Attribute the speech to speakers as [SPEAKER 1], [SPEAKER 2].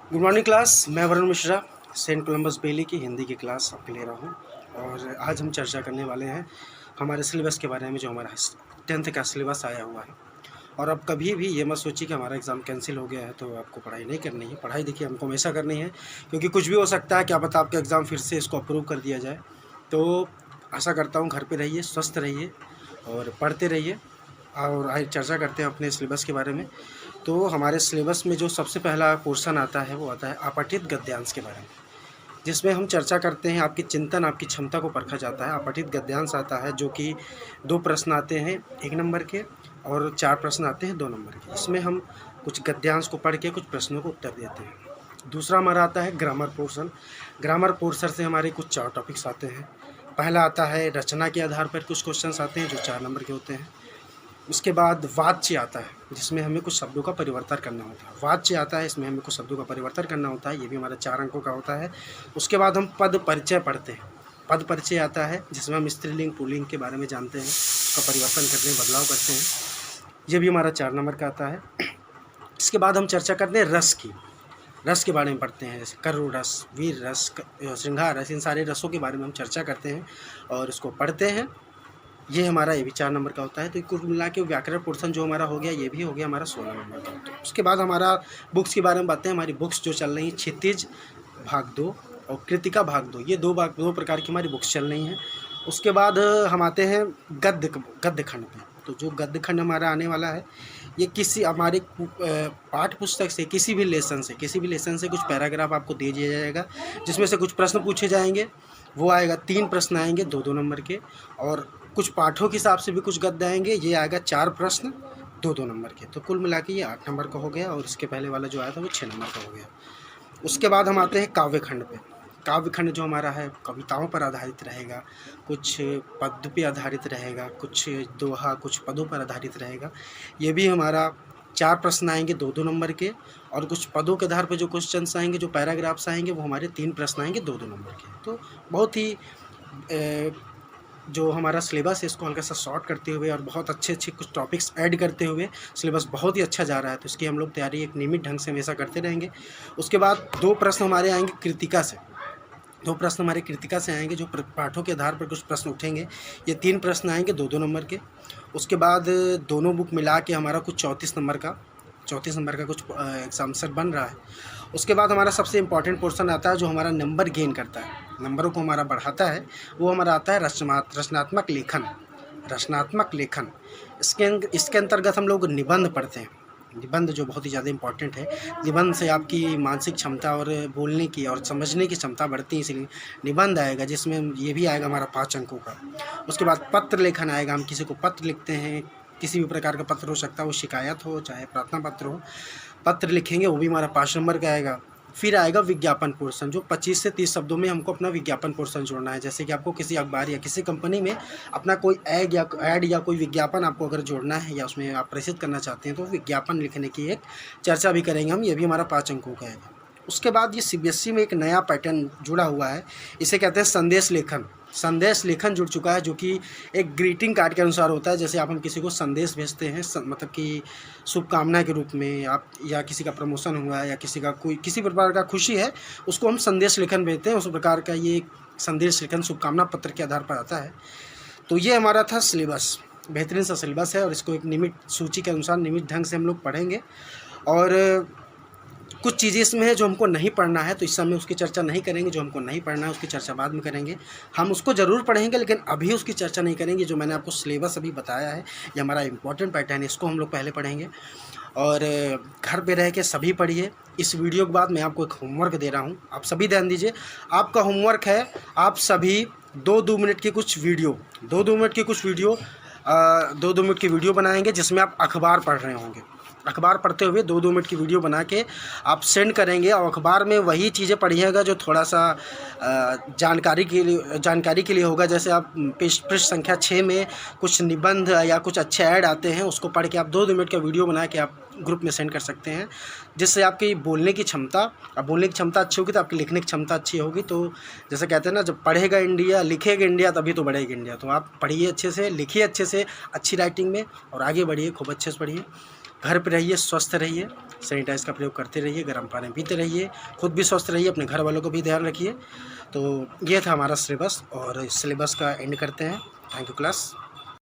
[SPEAKER 1] Good morning class. मैं Varun Mishra Saint Columbus बेली की हिंदी की क्लास आपके ले रहा हूँ। और आज हम चर्चा करने वाले हैं हमारे सिलेबस के बारे में, जो हमारा 10th का सिलेबस आया हुआ है। और अब कभी भी ये मत सोचिए कि हमारा एग्ज़ाम कैंसिल हो गया है तो आपको पढ़ाई नहीं करनी है। पढ़ाई देखिए हमको हमेशा करनी है, क्योंकि कुछ भी हो सकता है। क्या पता आपका एग्ज़ाम फिर से इसको अप्रूव कर दिया जाए। तो आशा करता हूँ घर पे रहिए, स्वस्थ रहिए और पढ़ते रहिए। और आज चर्चा करते हैं अपने सिलेबस के बारे में। तो हमारे सिलेबस में जो सबसे पहला पोर्शन आता है वो आता है अपठित गद्यांश के बारे में, जिसमें हम चर्चा करते हैं आपकी चिंतन, आपकी क्षमता को परखा जाता है। अपठित गद्यांश आता है जो कि 2 प्रश्न आते हैं 1 नंबर के और 4 प्रश्न आते हैं 2 नंबर के। इसमें हम कुछ गद्यांश को पढ़ के कुछ प्रश्नों को उत्तर देते हैं। दूसरा हमारा आता है ग्रामर पोर्शन। ग्रामर पोर्शन से हमारे कुछ 4 टॉपिक्स आते हैं। पहला आता है रचना के आधार पर कुछ क्वेश्चंस आते हैं जो 4 नंबर के होते हैं। उसके बाद वाच्य आता है, जिसमें हमें कुछ शब्दों का परिवर्तन करना होता है। वाच्य आता है, इसमें हमें कुछ शब्दों का परिवर्तन करना होता है। ये भी हमारा 4 अंकों का होता है। उसके बाद हम पद परिचय पढ़ते हैं। पद परिचय आता है, जिसमें हम स्त्रीलिंग पुल्लिंग के बारे में जानते हैं, उसका परिवर्तन करते हैं, बदलाव करते हैं। ये भी हमारा 4 नंबर का आता है। इसके बाद हम चर्चा करते हैं रस की। रस के बारे में पढ़ते हैं, जैसे करुण रस, वीर रस, श्रृंगार रस। इन सारे रसों के बारे में हम चर्चा करते हैं और इसको पढ़ते हैं। ये हमारा ये भी 4 नंबर का होता है। तो कुल मिला के व्याकरण पोर्शन जो हमारा हो गया, ये भी हो गया हमारा 16 नंबर का। तो उसके बाद हमारा बुक्स के बारे में बातें हैं। हमारी बुक्स जो चल रही हैं, क्षितिज भाग 2 और कृतिका भाग 2, ये 2 प्रकार की हमारी बुक्स चल रही हैं। उसके बाद हम आते हैं गद्य खंड पे। तो जो गद्य खंड हमारा आने वाला है, ये किसी हमारे पाठ्य पुस्तक से किसी भी लेसन से कुछ पैराग्राफ आपको दे दिया जाएगा, जिसमें से कुछ प्रश्न पूछे जाएंगे। वो आएगा 3 प्रश्न आएंगे 2-2 नंबर के, और कुछ पाठों के हिसाब से भी कुछ गद्य आएंगे। ये आएगा 4 प्रश्न 2-2 नंबर के। तो कुल मिला के ये 8 नंबर का हो गया, और इसके पहले वाला जो आया था वो 6 नंबर का हो गया। उसके बाद हम आते हैं काव्य खंड पे। काव्य खंड जो हमारा है, कविताओं पर आधारित रहेगा, कुछ पद्य पे आधारित रहेगा, कुछ दोहा, कुछ पदों पर आधारित रहेगा। ये भी हमारा 4 प्रश्न आएंगे 2-2 नंबर के, और कुछ पदों के आधार पर जो क्वेश्चंस आएंगे, जो पैराग्राफ्स आएंगे, वो हमारे 3 प्रश्न आएंगे 2-2 नंबर के। तो बहुत ही जो हमारा सिलेबस है, इसको हल्का सा शॉर्ट करते हुए और बहुत अच्छे कुछ टॉपिक्स ऐड करते हुए सिलेबस बहुत ही अच्छा जा रहा है। तो इसकी हम लोग तैयारी एक नियमित ढंग से हमेशा करते रहेंगे। उसके बाद 2 प्रश्न हमारे आएंगे कृतिका से। 2 प्रश्न हमारे कृतिका से आएंगे, जो पाठों के आधार पर कुछ प्रश्न उठेंगे। ये 3 प्रश्न आएंगे 2-2 नंबर के। उसके बाद दोनों बुक मिला के हमारा कुछ 34 नंबर का कुछ आंसर बन रहा है। उसके बाद हमारा सबसे इम्पॉर्टेंट पोर्शन आता है, जो हमारा नंबर गेन करता है, नंबरों को हमारा बढ़ाता है। वो हमारा आता है रचनात्मक लेखन। इसके अंतर्गत हम लोग निबंध पढ़ते हैं। निबंध जो बहुत ही ज़्यादा इम्पॉर्टेंट है। निबंध से आपकी मानसिक क्षमता और बोलने की और समझने की क्षमता बढ़ती है, इसलिए निबंध आएगा, जिसमें ये भी आएगा हमारा 5 अंकों का। उसके बाद पत्र लेखन आएगा। हम किसी को पत्र लिखते हैं, किसी भी प्रकार का पत्र हो सकता है, वो शिकायत हो चाहे प्रार्थना पत्र हो, पत्र लिखेंगे, वो भी हमारा 5 नंबर का आएगा। फिर आएगा विज्ञापन पोर्शन, जो 25 से 30 शब्दों में हमको अपना विज्ञापन पोर्शन जोड़ना है। जैसे कि आपको किसी अखबार या किसी कंपनी में अपना कोई ऐड या कोई विज्ञापन आपको अगर जोड़ना है, या उसमें आप प्रेषित करना चाहते हैं, तो विज्ञापन लिखने की एक चर्चा भी करेंगे हम। ये भी हमारा 5 अंकों का आएगा। उसके बाद ये सीबीएसई में एक नया पैटर्न जुड़ा हुआ है, इसे कहते हैं संदेश लेखन जुड़ चुका है, जो कि एक ग्रीटिंग कार्ड के अनुसार होता है। जैसे हम किसी को संदेश भेजते हैं, मतलब कि शुभकामना के रूप में, आप या किसी का प्रमोशन हुआ है या किसी प्रकार का खुशी है, उसको हम संदेश लेखन भेजते हैं। उस प्रकार का ये संदेश लेखन शुभकामना पत्र के आधार पर आता है। तो ये हमारा था सिलेबस, बेहतरीन सा सिलेबस है, और इसको एक नियमित सूची के अनुसार नियमित ढंग से हम लोग पढ़ेंगे। और कुछ चीज़ें इसमें है जो हमको नहीं पढ़ना है, तो इस समय उसकी चर्चा नहीं करेंगे। जो हमको नहीं पढ़ना है उसकी चर्चा बाद में करेंगे। हम उसको ज़रूर पढ़ेंगे, लेकिन अभी उसकी चर्चा नहीं करेंगे। जो मैंने आपको सिलेबस अभी बताया है, ये हमारा इम्पोर्टेंट पैटर्न है, इसको हम लोग पहले पढ़ेंगे। और घर पे रह के सभी पढ़िए। इस वीडियो के बाद मैं आपको एक होमवर्क दे रहा हूँ, आप सभी ध्यान दीजिए। आपका होमवर्क है, आप सभी 2-2 मिनट की कुछ वीडियो 2-2 मिनट की वीडियो बनाएंगे, जिसमें आप अखबार पढ़ रहे होंगे। अखबार पढ़ते हुए 2-2 मिनट की वीडियो बना के आप सेंड करेंगे, और अखबार में वही चीज़ें पढ़िएगा जो थोड़ा सा जानकारी के लिए होगा। जैसे आप पृष्ठ संख्या 6 में कुछ निबंध या कुछ अच्छे ऐड आते हैं, उसको पढ़ के आप 2-2 मिनट का वीडियो बना के आप ग्रुप में सेंड कर सकते हैं, जिससे आपकी बोलने की क्षमता अच्छी होगी, तो आपकी लिखने की क्षमता अच्छी होगी। तो जैसे कहते हैं ना, जब पढ़ेगा इंडिया लिखेगा इंडिया, तभी तो बढ़ेगा इंडिया। तो आप पढ़िए अच्छे से, लिखिए अच्छे से, अच्छी राइटिंग में, और आगे बढ़िए, खूब अच्छे से पढ़िए। घर पे रहिए, स्वस्थ रहिए, सैनिटाइज़ का प्रयोग करते रहिए, गर्म पानी पीते रहिए, खुद भी स्वस्थ रहिए, अपने घर वालों को भी ध्यान रखिए। तो ये था हमारा सिलेबस और इस सिलेबस का एंड करते हैं। Thank you class.